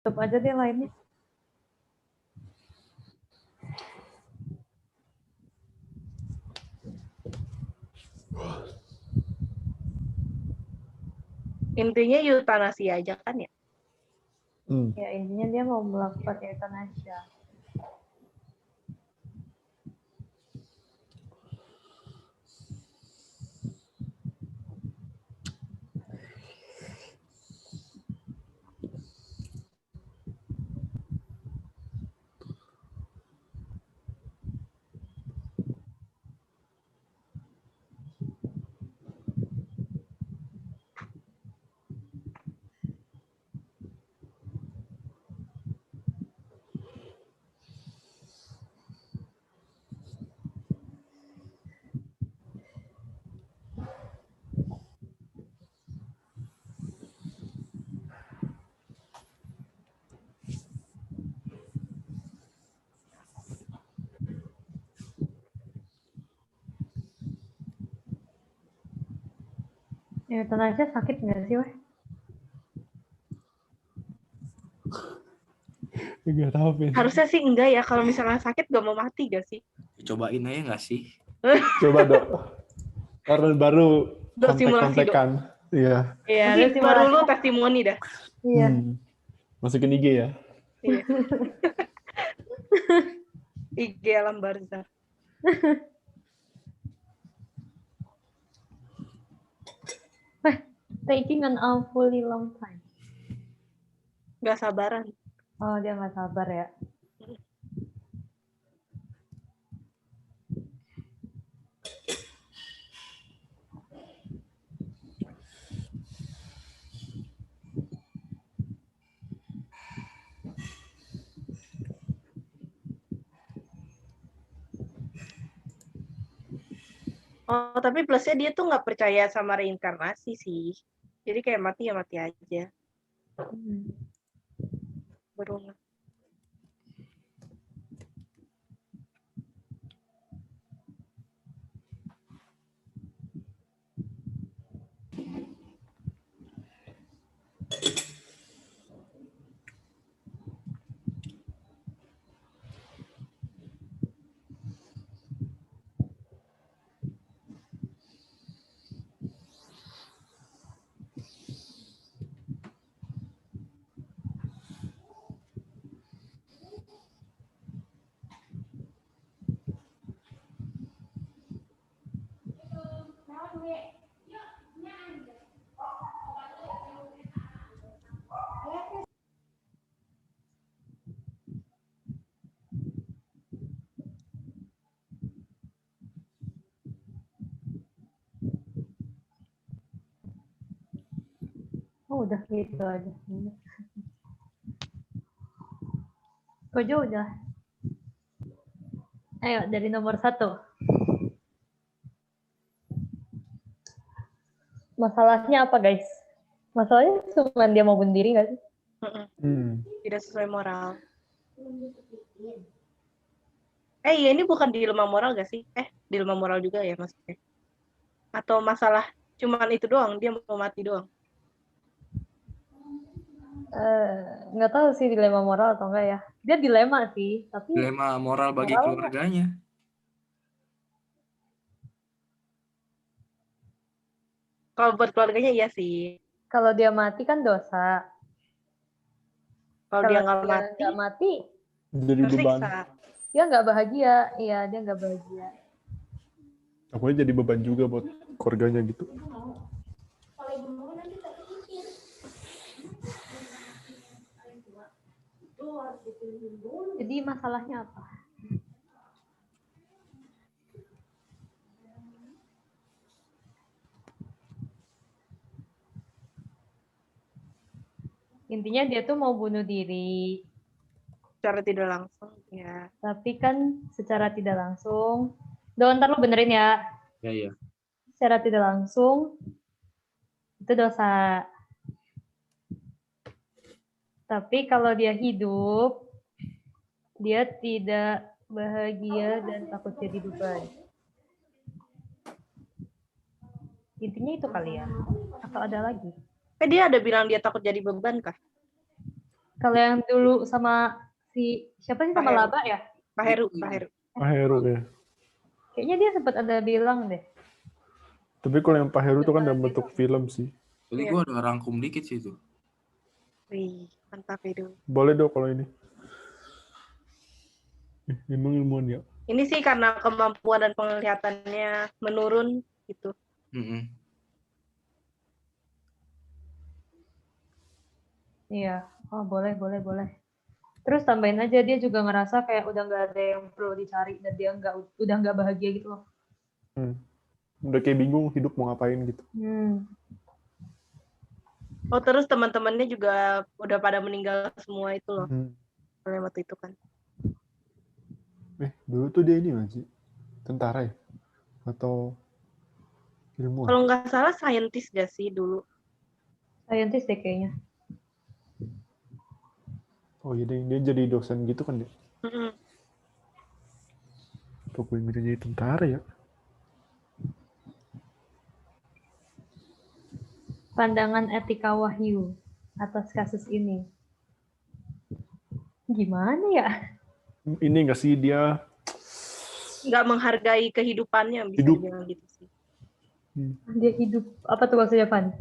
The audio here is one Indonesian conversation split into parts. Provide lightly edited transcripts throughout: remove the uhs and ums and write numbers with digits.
Tutup aja deh lainnya. Intinya eutanasi aja kan ya. Ya intinya dia mau melakukan euthanasia. Euthanasia sakit nggak sih, weh? Nggak tahu, Vin. Harusnya sih enggak ya. Kalau misalnya sakit gak mau mati gak sih? Cobain aja nggak sih? Coba, Dok. Karena baru Dok, simulasi, Dok. kontek-kontekan. Iya. Iya, Nanti lu baru simulasi. lu testimoni dah. Iya. Masukin IG ya. Iya. IG Alam Barzah. Taking an awfully long time. Gak sabaran. Oh, dia nggak sabar ya. Oh, tapi plusnya dia tuh nggak percaya sama reinkarnasi sih. Jadi kayak mati ya mati aja. Berulang. Oh, udah gitu aja. Kojo udah. Ayo, dari nomor 1. Masalahnya apa, guys? Masalahnya cuma dia mau bunuh diri nggak sih? Tidak sesuai moral. Iya ini bukan dilema moral gak sih? Dilema moral juga ya maksudnya. Atau masalah cuman itu doang, dia mau mati doang. Nggak tahu sih dilema moral atau enggak ya. Dia dilema sih, tapi Dilema moral bagi moral keluarganya. Kalau buat keluarganya iya sih. kalau dia mati kan dosa. Kalau dia nggak mati, Jadi beban. tersiksa. dia nggak bahagia. Iya, dia nggak bahagia. Aku jadi beban juga buat keluarganya gitu. Jadi masalahnya apa? Intinya dia tuh mau bunuh diri. Secara tidak langsung ya. Tapi kan secara tidak langsung. Ntar lu benerin ya. Iya. Secara tidak langsung itu dosa. Tapi kalau dia hidup, dia tidak bahagia dan takut jadi beban. Intinya itu kali ya. Atau ada lagi? Dia ada bilang dia takut jadi beban kah? Kalau yang dulu sama siapa sih, Pak sama Heru. Laba ya? Pak Heru, Pak Heru. Pak Heru ya. Kayaknya dia sempat ada bilang deh. Tapi kalau yang Pak Heru itu kan dalam bentuk film sih. Ini Iya. gue ada rangkum dikit sih itu. Wih, mantap itu. Boleh dong kalau ini. Memang ilmuwan ya. Ini sih karena kemampuan dan penglihatannya menurun gitu. Mm-mm. Iya. Oh, boleh. Terus tambahin aja dia juga ngerasa kayak udah nggak ada yang perlu dicari dan dia udah nggak bahagia gitu loh. Udah kayak bingung hidup mau ngapain gitu. Oh, terus teman-temannya juga udah pada meninggal semua itu loh. Oleh waktu itu kan. Dulu tuh dia ini nggak sih? Tentara ya? Atau ilmuwan? Kalau nggak salah saintis gak sih dulu? Saintis deh kayaknya. Oh iya deh, dia jadi dosen gitu kan ya? Mm-mm. Apa gue ingin jadi tentara ya? Pandangan etika Wahyu atas kasus ini. Gimana ya? Ini nggak sih dia Nggak menghargai kehidupannya, bisa Hidup. dibilang gitu sih. Dia hidup. Apa tuh maksudnya, Pan?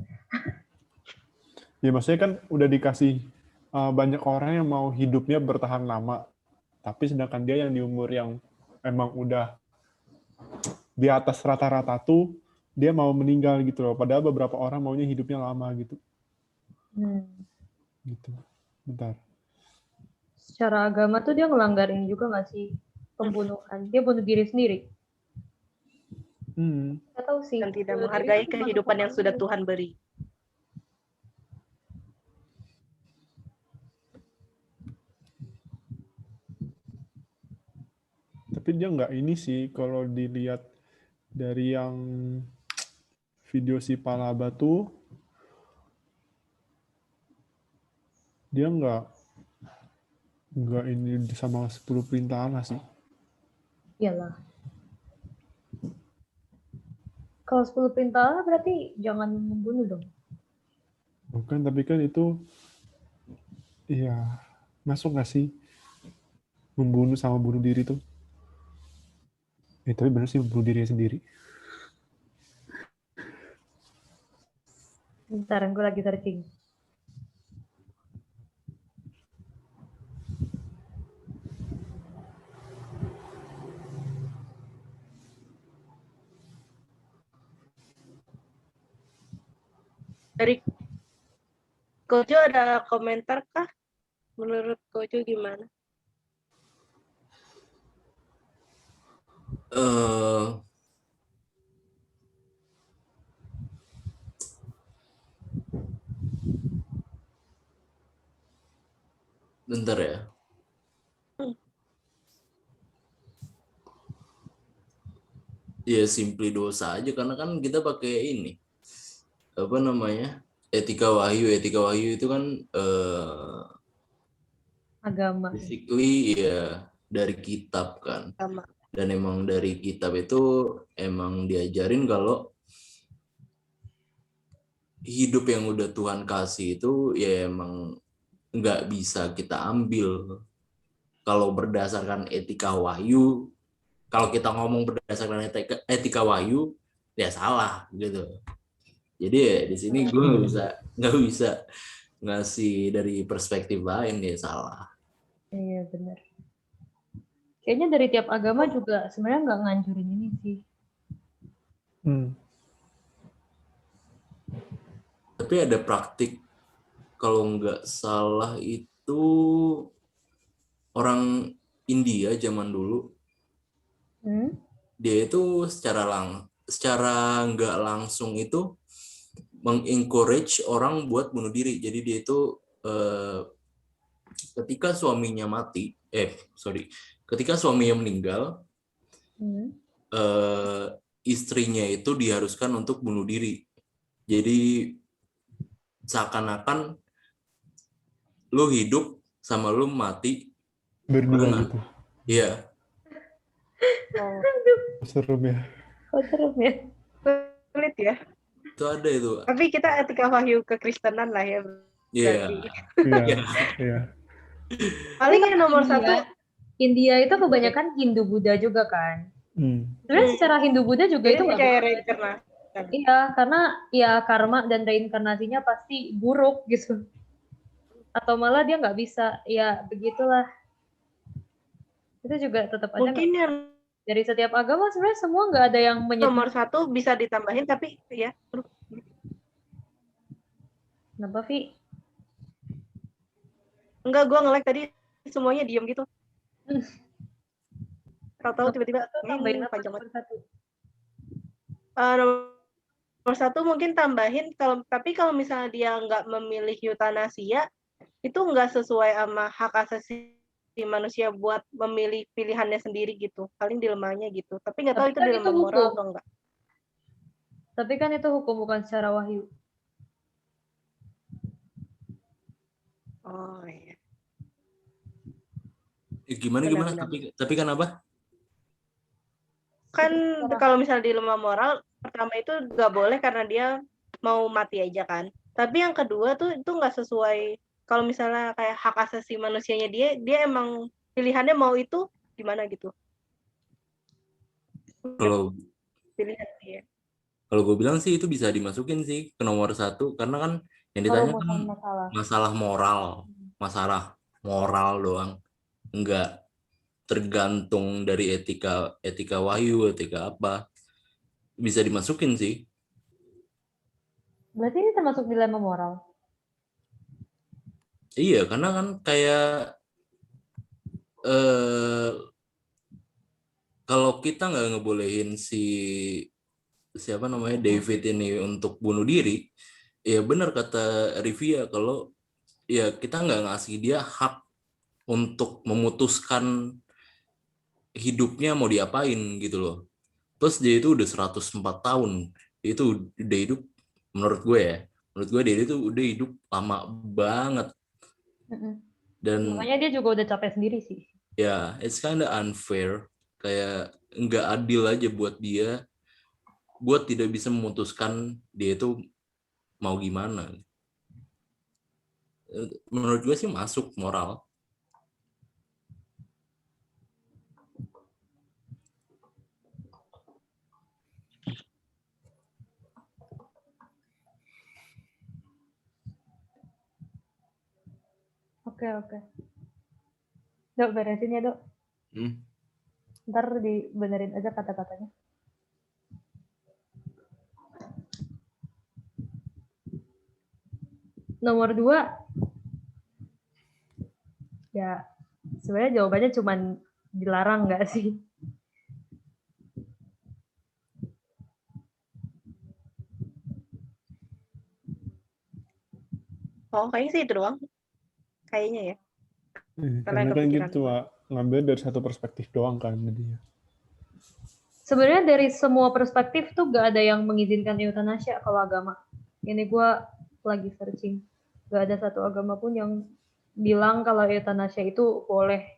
ya maksudnya kan udah dikasih banyak orang yang mau hidupnya bertahan lama, tapi sedangkan dia yang di umur yang emang udah di atas rata-rata tuh dia mau meninggal gitu loh, padahal beberapa orang maunya hidupnya lama gitu. Gitu. Bentar. Secara agama tuh dia ngelanggarin juga nggak sih pembunuhan? Dia bunuh diri sendiri. Nggak tahu sih. Dan tidak menghargai kehidupan yang sudah Tuhan beri. Tapi dia nggak ini sih, kalau dilihat dari yang video si Palaba tuh, dia nggak ini sama 10 perintah Allah sih. Iyalah. Kalau 10 perintah Allah berarti jangan membunuh dong. Bukan, tapi kan itu, iya, masuk nggak sih membunuh sama bunuh diri tuh? Tapi bener sih bunuh diri sendiri. Bentar, gue lagi searching. Dari Kojo ada komentar kah? Menurut Kojo gimana? Bentar ya. Ya simply dosa aja, karena kan kita pakai ini apa namanya, etika wahyu itu kan Agama. basically ya dari kitab kan. Sama. Dan emang dari kitab itu emang diajarin kalau hidup yang udah Tuhan kasih itu ya emang nggak bisa kita ambil. Kalau berdasarkan etika wahyu, kalau kita ngomong berdasarkan etika wahyu, ya salah gitu. Jadi ya di sini gue nggak bisa ngasih dari perspektif lain, ya salah. Iya benar. Kayaknya dari tiap agama juga sebenarnya nggak nganjurin ini sih. Tapi ada praktik, kalau nggak salah itu orang India zaman dulu, dia itu secara nggak langsung itu mengencourage orang buat bunuh diri. Jadi dia itu ketika suaminya meninggal, istrinya itu diharuskan untuk bunuh diri. Jadi seakan-akan lu hidup sama lu mati berdua gitu. Iya. Serem ya. Serem ya. Sulit ya. Itu ada itu. Tapi kita etika wahyu kekristenan lah ya. Iya. berarti. Iya, iya. Paling yang nomor India, satu, India itu kebanyakan Hindu Buddha juga kan. Sebenarnya secara Hindu Buddha juga dia itu nggak percaya boleh. reinkarnasi. Iya, karena ya karma dan reinkarnasinya pasti buruk gitu. Atau malah dia nggak bisa, ya begitulah. Itu juga tetap aja Mungkin yang dari setiap agama sebenarnya semua nggak ada yang nomor satu bisa ditambahin, tapi ya, Kenapa, Vi? enggak, gue nge-like tadi semuanya diem gitu. Tahu-tahu tiba-tiba Tambahin apa panjang banget. nomor satu? Nomor satu mungkin tambahin, tapi kalau misalnya dia nggak memilih eutanasia, itu nggak sesuai sama hak asasi manusia buat memilih pilihannya sendiri gitu. Paling dilemanya gitu. Tapi nggak tahu Tapi itu kan itu dilema moral hukum. atau enggak. Tapi kan itu hukum bukan secara wahyu. Oh iya. Gimana? Benar-benar. Tapi kan apa? Kan kalau misalnya dilema moral, pertama itu nggak boleh karena dia mau mati aja kan. Tapi yang kedua tuh itu nggak sesuai. Kalau misalnya kayak hak asasi manusianya dia emang pilihannya mau itu gimana gitu. Kalau Pilihan dia. kalau gue bilang sih itu bisa dimasukin sih ke nomor satu karena kan yang Kalau ditanya kan bukan masalah. masalah moral doang, nggak tergantung dari etika wahyu, etika apa, bisa dimasukin sih. Berarti ini termasuk dilema moral. Iya, karena kan kayak kalau kita nggak ngebolehin siapa namanya David ini untuk bunuh diri, ya benar kata Rivia kalau ya kita nggak ngasih dia hak untuk memutuskan hidupnya mau diapain gitu loh. Plus dia itu udah 104 tahun, itu udah hidup menurut gue dia itu udah hidup lama banget. Dan Makanya dia juga udah capek sendiri sih. ya it's kinda unfair, kayak nggak adil aja buat dia buat tidak bisa memutuskan dia itu mau gimana. Menurut gue sih masuk moral. Oke. Dok, beresin ya, Dok. Ntar dibenerin aja kata-katanya. Nomor 2, ya sebenarnya jawabannya cuman dilarang nggak sih? Oh, kayaknya sih itu doang. Kayaknya ya. Karena kan kita cuma ngambil dari satu perspektif doang kan jadinya. Sebenarnya dari semua perspektif tuh gak ada yang mengizinkan eutanasia kalau agama. Ini gue lagi searching. Gak ada satu agama pun yang bilang kalau eutanasia itu boleh.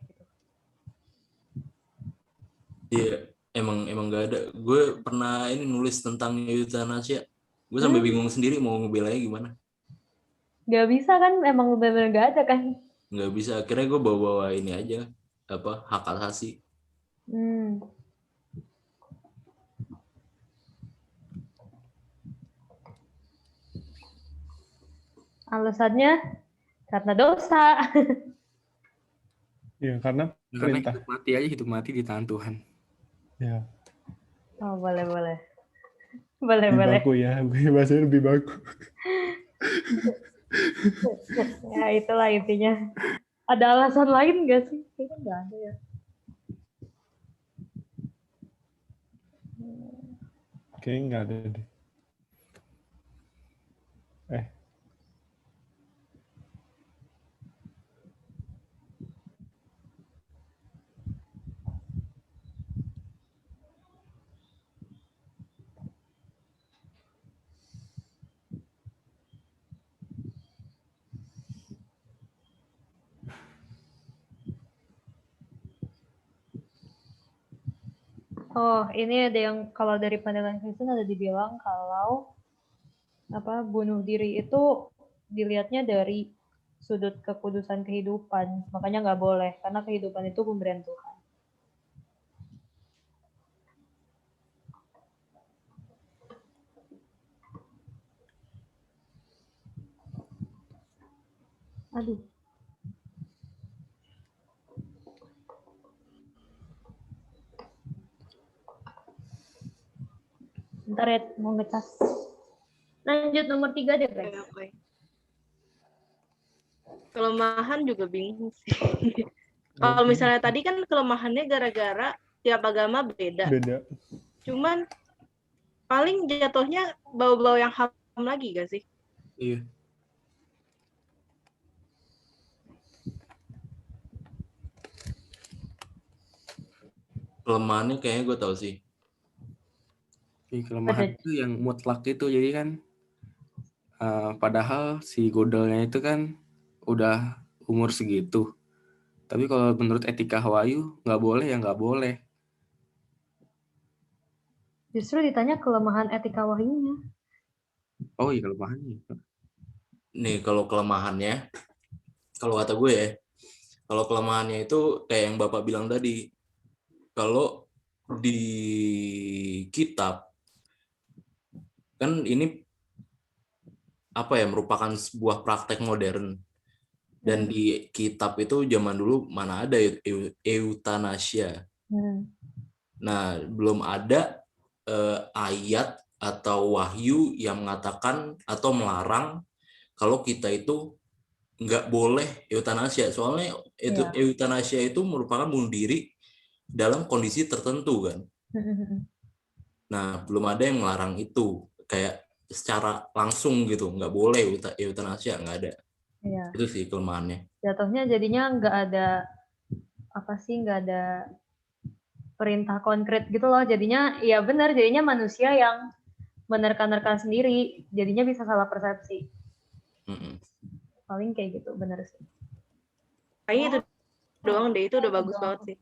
Iya, emang gak ada. Gue pernah ini nulis tentang eutanasia. Gue sampai bingung sendiri mau ngebelanya gimana. Gak bisa kan, emang benar-benar gak ada kan. Nggak bisa. Akhirnya gue bawa ini aja, hak asasi. Alasannya karena dosa. Iya, karena perintah. Hidup mati aja, hidup mati di tangan Tuhan. Ya. Oh, boleh. Lebih baku ya, gue bahasanya lebih baku. Ya itulah intinya. Ada alasan lain gak sih? Kayaknya gak ada ya. Kayaknya nggak ada deh. Oh, ini ada yang kalau dari pandangan Kristen ada dibilang kalau bunuh diri itu dilihatnya dari sudut kekudusan kehidupan. Makanya nggak boleh, karena kehidupan itu pemberian Tuhan. Aduh. Bentar ya, mau ngecas. Lanjut nomor 3 deh, Rex. Oke. Kelemahan juga bingung sih. Kalau misalnya tadi kan kelemahannya gara-gara tiap agama beda. Beda. Cuman paling jatuhnya bau-bau yang ham lagi gak sih? Iya. Kelemahannya kayaknya gue tahu sih. Kelemahan itu yang mutlak itu, jadi kan padahal si Godelnya itu kan udah umur segitu. Tapi kalau menurut etika Wahyu nggak boleh ya nggak boleh. Justru ditanya kelemahan etika wahyunya. Oh iya kelemahannya. Nih kalau kelemahannya, kalau kata gue ya, kalau kelemahannya itu kayak yang Bapak bilang tadi, kalau di kitab kan ini apa ya, merupakan sebuah praktek modern, dan di kitab itu zaman dulu mana ada euthanasia. Nah, belum ada ayat atau wahyu yang mengatakan atau melarang kalau kita itu nggak boleh euthanasia. Soalnya itu euthanasia itu merupakan bunuh diri dalam kondisi tertentu kan. Nah, belum ada yang melarang itu kayak secara langsung gitu, nggak boleh euthanasia, nggak ada. Iya. Itu sih kelemahannya. Jatuhnya jadinya nggak ada nggak ada perintah konkret gitu loh. Jadinya ya benar, jadinya manusia yang menerka-nerka sendiri, jadinya bisa salah persepsi. Paling kayak gitu, benar sih. Kayaknya itu doang deh, itu udah bagus banget sih.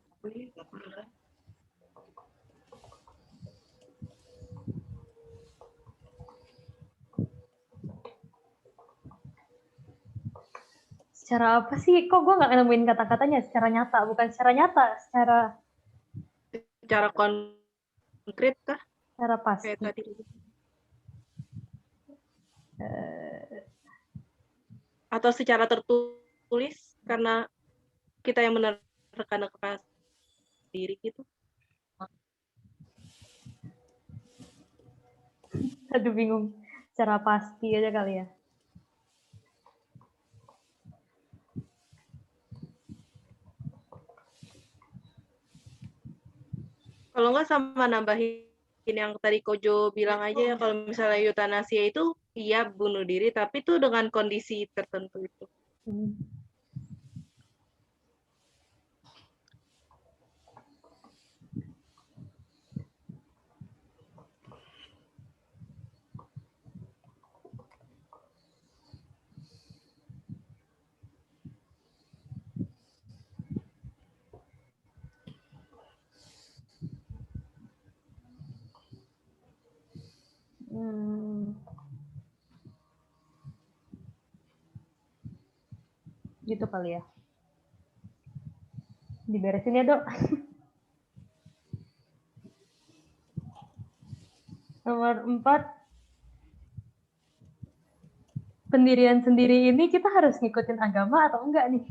Secara apa sih? Kok gue nggak nemuin kata-katanya secara nyata? Bukan secara nyata, secara konkret kah? Secara pasti. Kayak tadi. Atau secara tertulis karena kita yang menerka-nerka diri gitu. Aduh bingung. Secara pasti aja kali ya. Kalau nggak sama nambahin yang tadi Kojo bilang aja ya, kalau misalnya euthanasia itu iya bunuh diri, tapi itu dengan kondisi tertentu itu. Gitu kali ya. Diberesin ya, Dok. Nomor 4. Pendirian sendiri ini kita harus ngikutin agama atau enggak nih?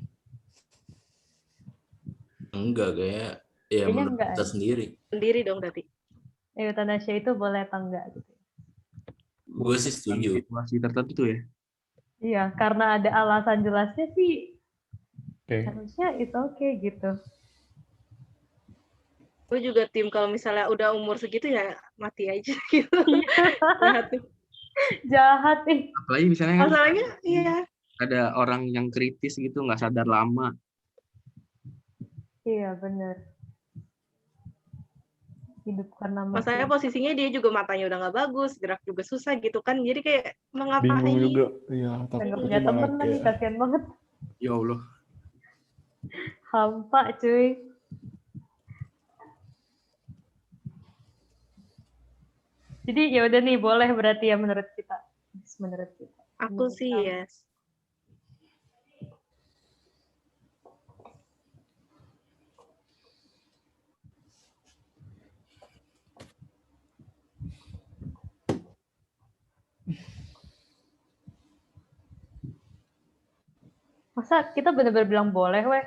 Enggak, kayak ya menurut kita sendiri. Sendiri dong berarti. Euthanasia itu boleh atau enggak gitu. Gue sih setuju. Situasi tertentu ya. Iya, karena ada alasan jelasnya sih. Okay. Harusnya it's okay gitu. Gue juga tim kalau misalnya udah umur segitu ya mati aja gitu. Jahat nih. Apalagi misalnya kan masalahnya iya. Ada orang yang kritis gitu nggak sadar lama. Iya benar. Hidup karena masalahnya posisinya dia juga matanya udah nggak bagus, gerak juga susah gitu kan, jadi kayak mengapain. Bingung juga. Iya, tapi nggak punya temen lagi, kasihan banget. Ya Allah. Hampa cuy. Jadi ya udah nih boleh berarti ya menurut kita. Aku sih yes. Masa kita benar-benar bilang boleh, weh?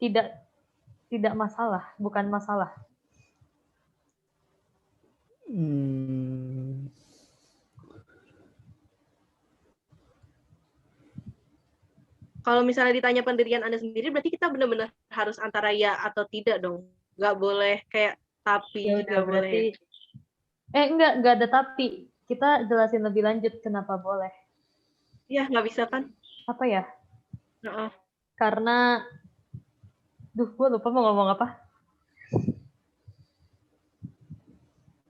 Tidak masalah, bukan masalah. Kalau misalnya ditanya pendirian Anda sendiri, berarti kita benar-benar harus antara ya atau tidak dong. Nggak boleh kayak tapi, Ya udah, nggak boleh. berarti enggak ada tapi. Kita jelasin lebih lanjut kenapa boleh. Ya, nggak bisa kan? Apa ya? Heeh. Karena gue lupa mau ngomong apa.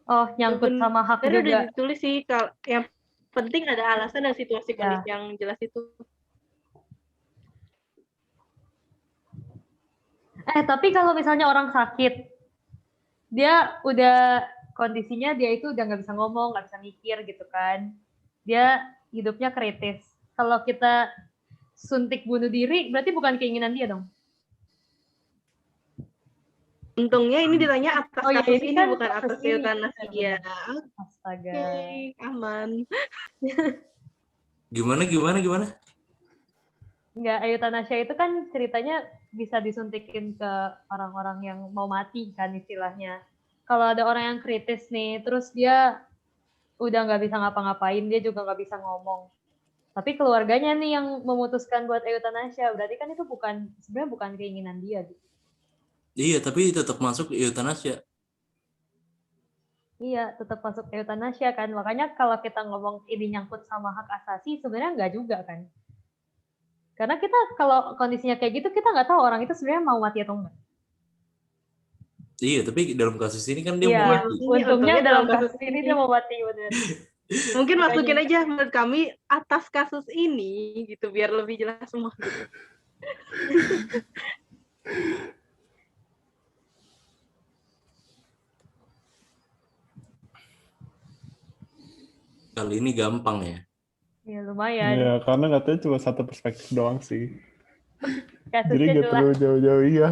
Oh, nyangkut sama hak Tadi udah juga. ditulis sih, yang penting ada alasan dan situasi kondisi Ya. yang jelas itu. Tapi kalau misalnya orang sakit, dia udah kondisinya dia itu udah nggak bisa ngomong, nggak bisa mikir gitu kan. Dia hidupnya kritis. Kalau kita suntik bunuh diri, berarti bukan keinginan dia dong. Untungnya ini ditanya atas kasus ini kan bukan atas eutanasia. Astaga. Oke, aman. Gimana? Enggak, eutanasia itu kan ceritanya bisa disuntikin ke orang-orang yang mau mati kan istilahnya. Kalau ada orang yang kritis nih, terus dia udah nggak bisa ngapa-ngapain, dia juga nggak bisa ngomong. Tapi keluarganya nih yang memutuskan buat eutanasia, berarti kan itu sebenarnya bukan keinginan dia gitu. Iya, tapi tetap masuk eutanasia. Iya, tetap masuk eutanasia kan. Makanya kalau kita ngomong ini nyangkut sama hak asasi, sebenarnya nggak juga kan. Karena kita kalau kondisinya kayak gitu, kita nggak tahu orang itu sebenarnya mau mati atau enggak. Iya, tapi dalam kasus ini kan dia mau mati. Untungnya dalam kasus ini dia mau mati, bener. Mungkin masukin aja menurut kami atas kasus ini gitu biar lebih jelas semua gitu. Kali ini gampang ya. Ya lumayan. Ya, karena katanya cuma satu perspektif doang sih. Kasusnya Jadi nggak terlalu jauh-jauh, iya.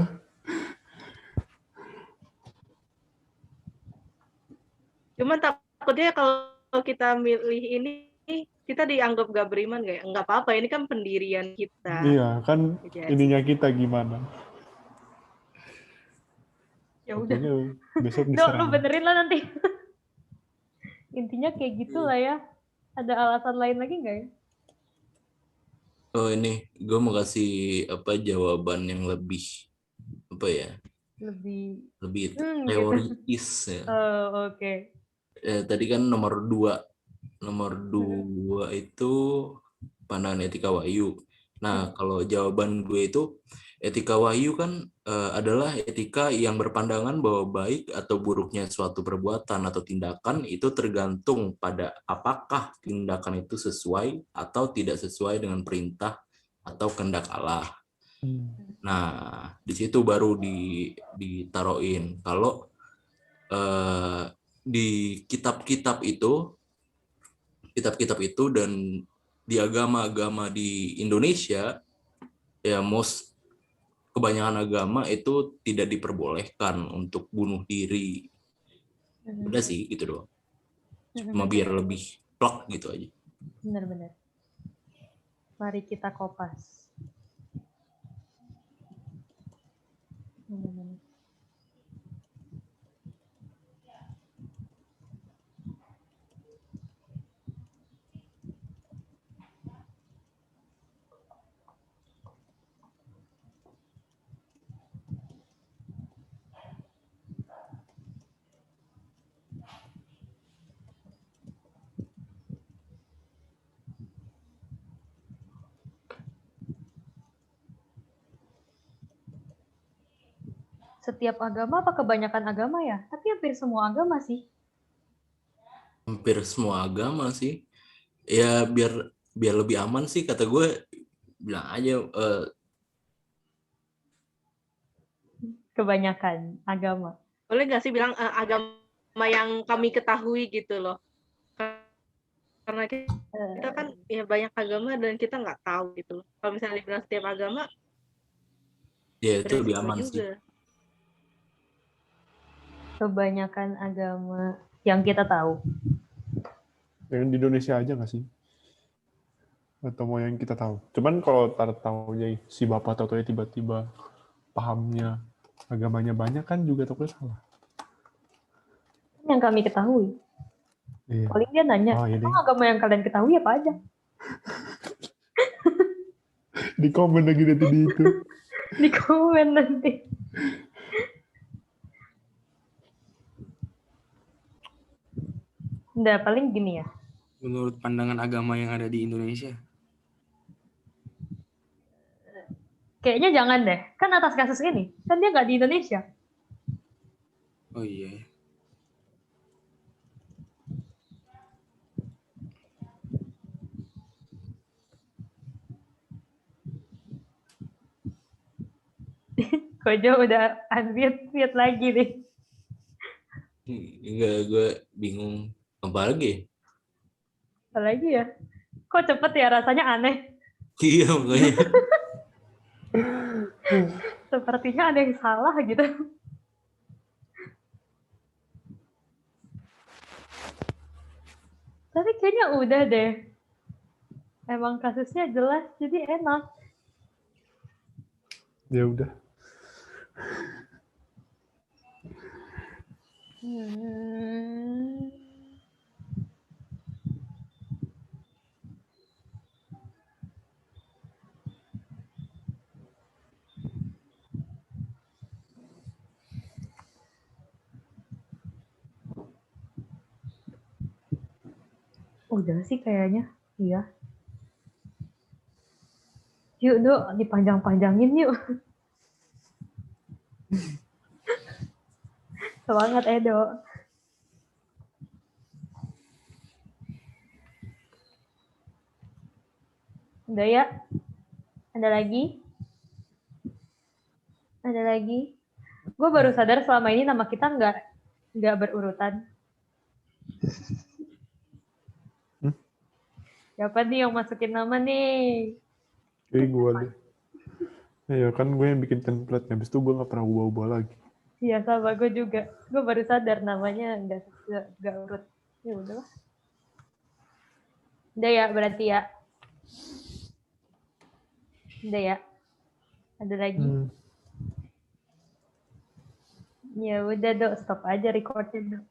Cuman takutnya kalau kita milih ini kita dianggap gak beriman gak ya? Nggak apa-apa, ini kan pendirian kita. Iya, kan ininya kita gimana. Ya udah. Besok Lu diserang. benerin lah nanti. Intinya kayak gitulah ya. Ada alasan lain lagi nggak ya? Oh ini, gue mau kasih jawaban yang lebih lebih teoritis ya. Oh, oke. Tadi kan nomor 2 itu pandangan etika wahyu. Nah, kalau jawaban gue itu etika wahyu kan adalah etika yang berpandangan bahwa baik atau buruknya suatu perbuatan atau tindakan itu tergantung pada apakah tindakan itu sesuai atau tidak sesuai dengan perintah atau kehendak Allah. Nah, di situ baru ditaruhin kalau di kitab-kitab itu dan di agama-agama di Indonesia ya kebanyakan agama itu tidak diperbolehkan untuk bunuh diri. Udah sih gitu doang. Cuma biar lebih plak gitu aja. Benar-benar. Mari kita kopas. Setiap agama apa kebanyakan agama ya? Tapi hampir semua agama sih. Hampir semua agama sih. Ya biar lebih aman sih kata gue bilang aja Kebanyakan agama. Boleh nggak sih bilang agama yang kami ketahui gitu loh? Karena kita kan ya banyak agama dan kita nggak tahu gitu loh. Kalau misalnya dibilang setiap agama, ya itu lebih aman juga. sih. Kebanyakan agama yang kita tahu. Yang di Indonesia aja nggak sih? atau mau yang kita tahu. Cuman kalau tahu aja si bapak tahu ya tiba-tiba pahamnya agamanya banyak kan juga takutnya salah. Yang kami ketahui. Iya. Paling dia nanya, Oh, ini emang agama yang kalian ketahui apa aja? di komen lagi nanti di itu. Di komen nanti. Udah, paling gini ya. Menurut pandangan agama yang ada di Indonesia. Kayaknya jangan deh. Kan atas kasus ini. Kan dia nggak di Indonesia. Oh iya. Kojo udah unmute lagi nih. Enggak, gue bingung apa lagi. Apa lagi ya? Kok cepet ya, rasanya aneh. Iya, makanya. Sepertinya ada yang salah gitu. Tapi kayaknya udah deh. Emang kasusnya jelas, jadi enak. Ya udah. Udah sih kayaknya. Iya. Yuk, Dok, dipanjang-panjangin yuk. Semangat, Edo. Udah ya? Ada lagi? Ada lagi? Gue baru sadar selama ini nama kita nggak berurutan. Siapa nih yang masukin nama nih? Kayak gue deh. Ya kan gue yang bikin template. Habis itu gue nggak pernah ubah-ubah lagi. Iya, sama gue juga. Gue baru sadar namanya nggak urut. Ya udahlah. Udah ya, berarti ya. Udah ya. Ada lagi? Ya udah, Dok, stop aja recordnya, Dok.